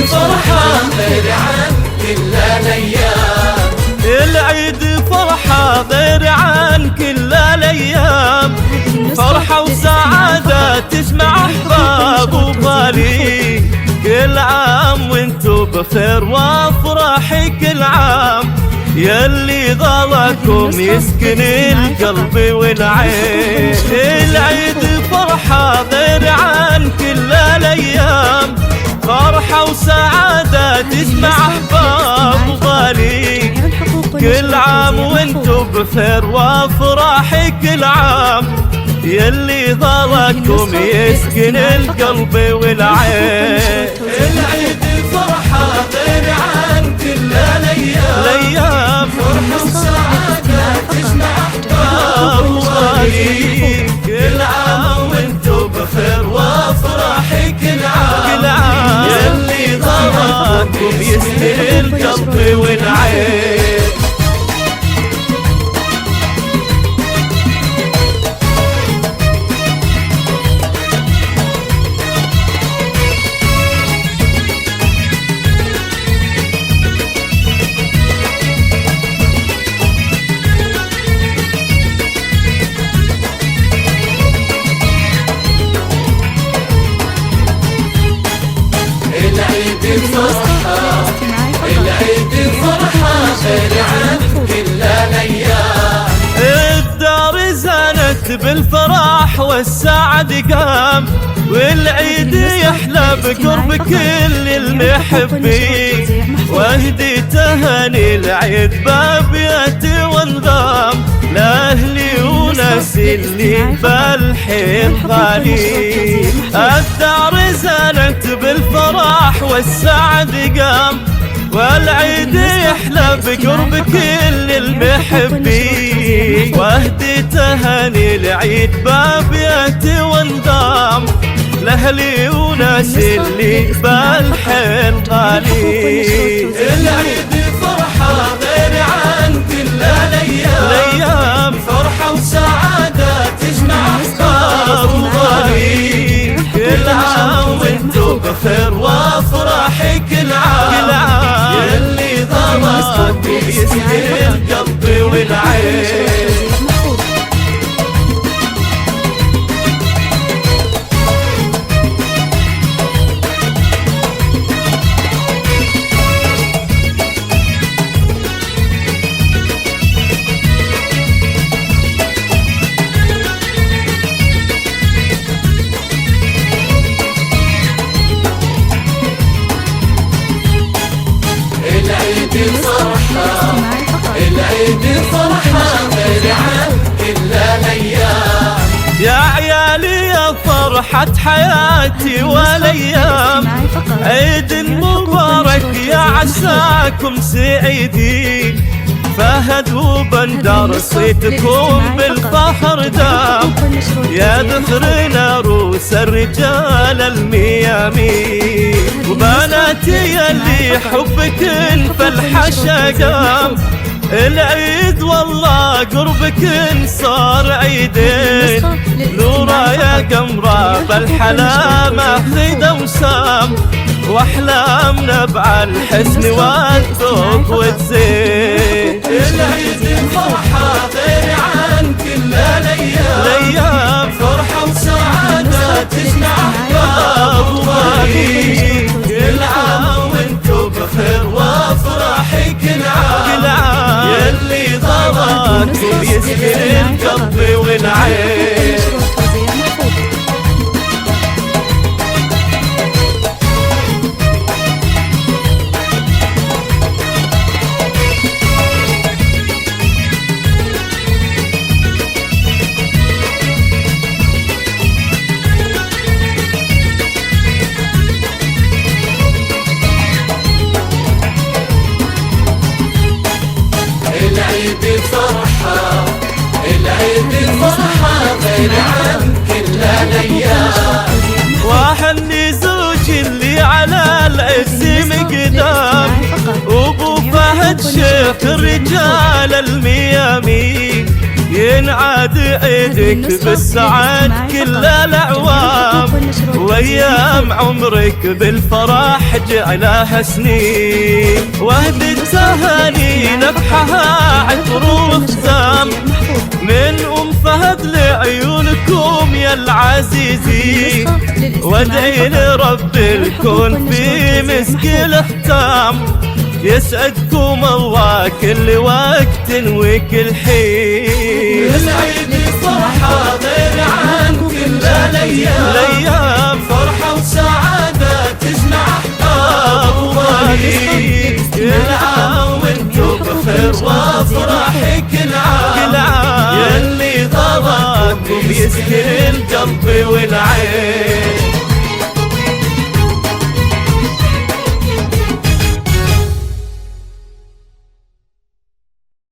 فرحة غير عن كل الأيام. العيد فرحة غير عن كل الأيام، فرحة وسعادة تجمع أحباب وغالي. كل عام وانتو بخير وافراح كل عام، يلي ظلكم يسكن القلب والعين. العيد فرحة غير عن كل الأيام، فرحة وسعادة تجمع أحباب وغالي. كل عام وانتو بخير وافراح كل عام، يلي ظلكم يسكن القلب والعين. العيد فرحة غير عن كل الأيام، فرحة وسعادة تجمع أحباب وغالي. كل عام وانتو بخير وافراح كل عام، يلي ظلكم يسكن القلب والعين. العيد فرحة غير عن كل الأيام. الدار زانت بالفرح والسعد قام، والعيد يحلى بقرب كل المحبين. واهدي تهاني العيد بابياتي وانضام، لأهلي وناسي اللي بالحين غالي. الدار زانت بالفرح والسعد قام، والعيد يحلى بقرب كل المحبين. واهدي تهاني العيد بابياتي وانضام، لأهلي وناسي اللي بالحين غالي. العيد فرحة غير عن كل الأيام، فرحة وسعادة تجمع أحباب وغالي. كل عام وانتو بخير وافراح كل عام، يلي ظلكم يسكن القلب والعين. العيد فرحة غير عن كل الأيام. يا عيالي يا فرحة حياتي والأيام، عيد مبارك يا عساكم سعيدين. فهد وبندر صيتكم بالفخر دام، يا ذخرنا روس الرجال الميامين. وبناتي يلي حبك فالحشا قام، العيد والله قربك صار عيدين. نورا يا قمرة بالحلا ماخذ وسام، واحلامنا بعالحسن والذوق والزين. العيد فرحة غير عن كل الأيام، فرحة وسعادة تجمع أحباب وغالي. كل عام وانتو بخير وافراح كل عام، يلي ظلكم يسكن القلب والعين. العيد فرحة، العيد فرحة غير عن كل الأيام. وحني زوجي اللي على العز مقدام، وابو فهد شيخ الرجال الميامين. ينعاد يسعدك بالسعد كل الأعوام، وأيام عمرك بالفرح جعلها سنين، وهد التهاني نفحها عطر وختام من فهد لعيونكم يا العزيزين، وادعي لرب الكون في مسك الختام يسعدكم الله كل وقت وكل حين. العيد فرحة غير عن كل الأيام، فرحة وسعادة تجمع أحباب وغالي، كل عام وانتم بخير وافراح كل عام، يلي ضربكم يسكن القلب والعين.